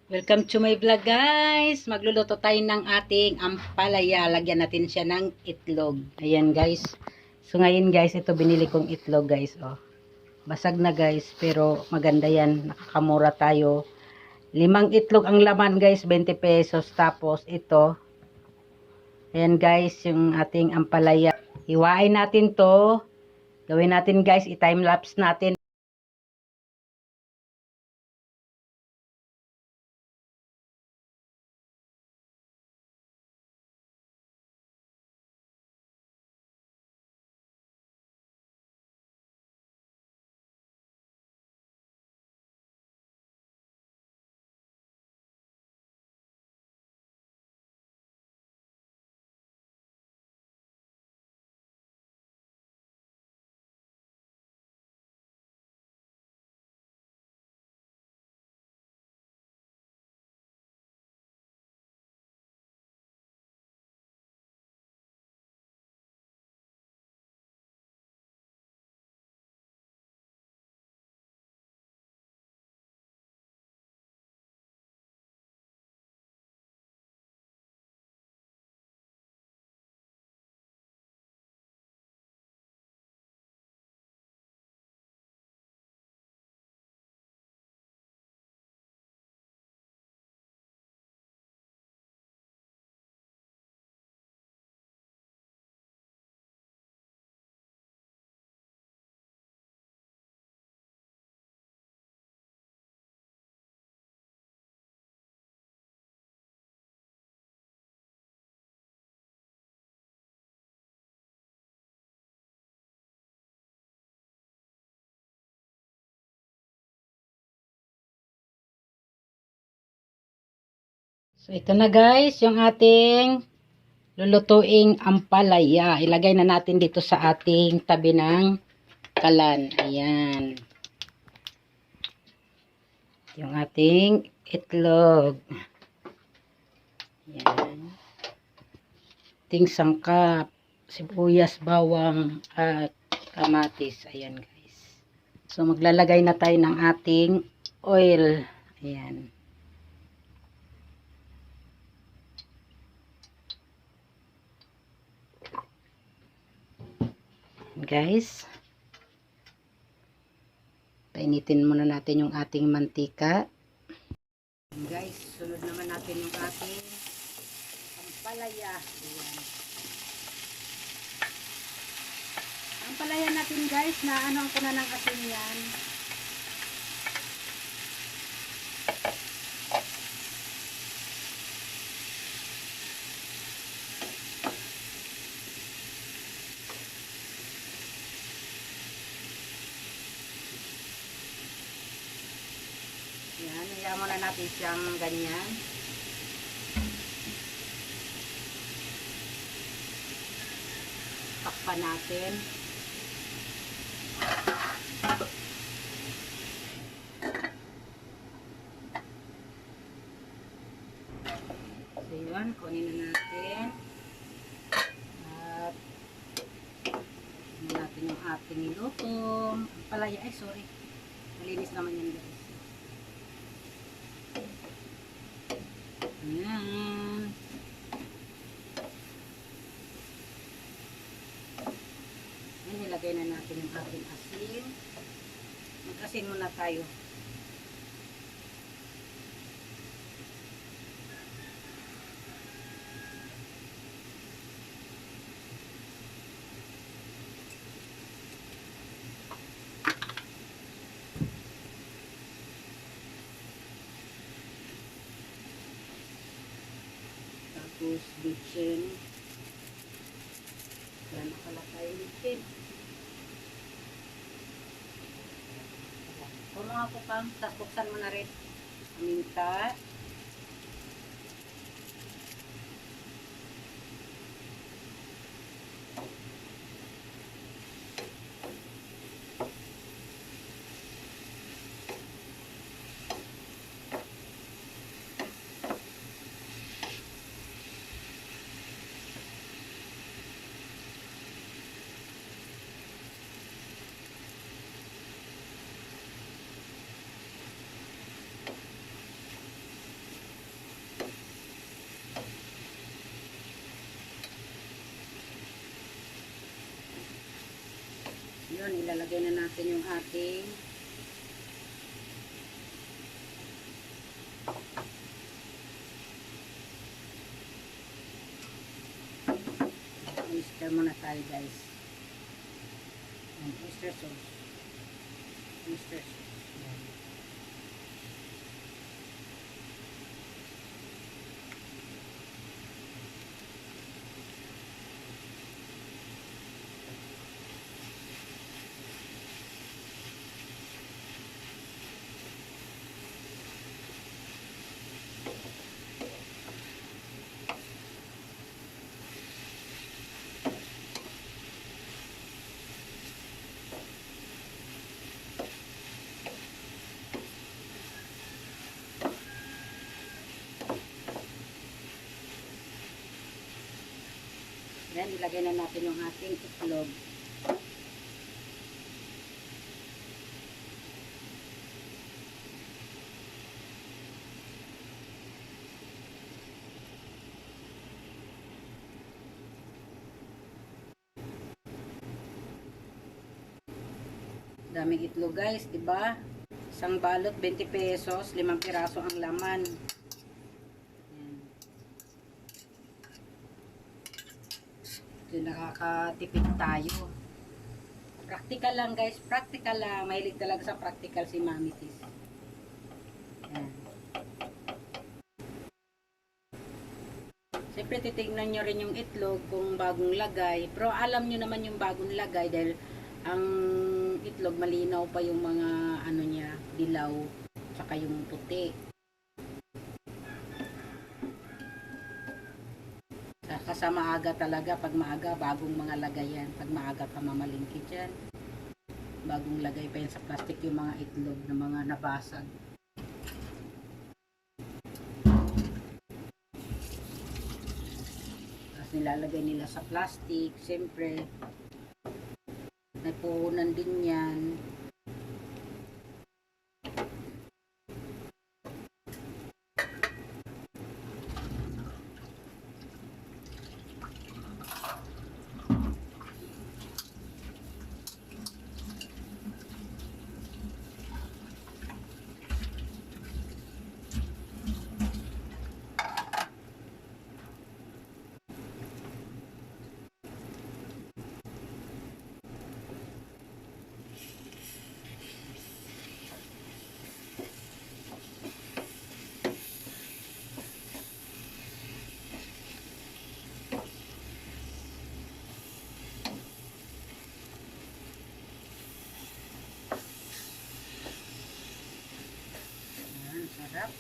Welcome to my vlog guys. Magluluto tayo ng ating ampalaya. Lagyan natin siya ng itlog. Ayan guys. So ngayon guys, ito binili kong itlog guys. Oh. Basag na guys, pero maganda yan. Nakakamura tayo. 5 itlog ang laman guys, 20 pesos. Tapos ito. Ayan guys, yung ating ampalaya. Hiwain natin to. Gawin natin guys, i-time lapse natin. So ito na guys, yung ating lulutuing ampalaya. Ilagay na natin dito sa ating tabi ng kalan. Ayan. Yung ating itlog. Ayan. Ating sangkap. Sibuyas, bawang, at kamatis. Ayan guys. So maglalagay na tayo ng ating oil. Ayan. Guys, painitin muna natin yung ating mantika. Guys, sunod naman natin yung ating ampalaya. Ayan. Ampalaya natin guys, na ano ko na ng asin yan. Yan, hiya muna natin siyang ganyan. Takpan natin. So yun, kunin na natin. At kunin natin yung ating nilutong ampalaya. Ay, sorry. Malinis naman yan guys. Ayan. Ayan, nilagay na natin yung ating asin. Mag-asin muna tayo. Tapos, bitchin. Yan, nakalakay bitchin. Kung mga pupang, tapos buksan mo na rin. Paminta. ilalagay na natin yung ating oyster muna tayo guys. Oyster sauce. Oyster sauce. Yan. Yan, ilagay na natin yung ating itlog. Daming itlog guys, 'di ba? Isang balot 20 pesos, 5 piraso ang laman. Yan. So, nakakatipid tayo. Practical lang guys, practical lang. Mahilig talaga sa practical si Mami Tis. Yan. Siyempre titignan nyo rin yung itlog kung bagong lagay. Pero alam nyo naman yung bagong lagay dahil ang itlog malinaw pa yung mga ano niya, dilaw, saka yung puti. Saka maaga talaga, pag maaga, bagong mga lagay yan. Pag maaga ka mamalingki dyan, bagong lagay pa yan sa plastic yung mga itlog na mga nabasag. Tapos nilalagay nila sa plastic, siyempre, may puhunan din yan. Sarap.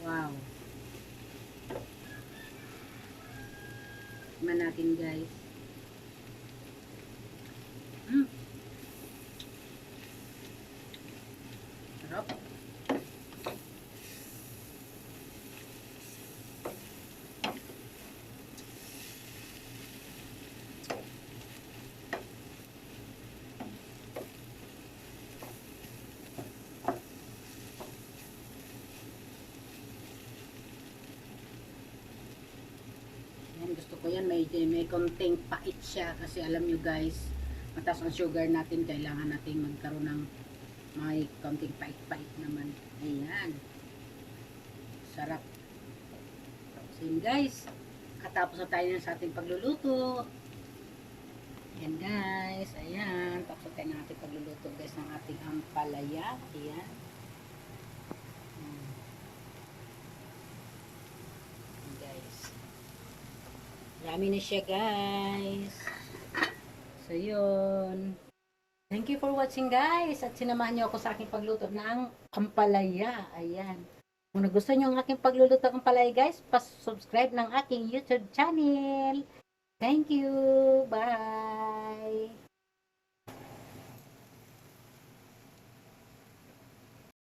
Wow. Tikman natin guys. Sarap. Yan, gusto ko yan, may konting pait siya kasi alam nyo guys, mataas ang sugar natin, kailangan natin magkaroon ng may konting pait-pait naman. Ayan. Sarap. So yun guys, katapos na tayo sa ating pagluluto. Ayan guys, ayan, tapos na tayo ng ating pagluluto guys ng ating ampalaya. Ayan. Guys. Dami na siya guys. So yun. Thank you for watching guys. At sinamahan niyo ako sa aking pagluto ng ampalaya. Ayan. Kung nagustuhan niyo ang aking pagluluto ng ampalaya guys, subscribe ng aking YouTube channel. Thank you. Bye.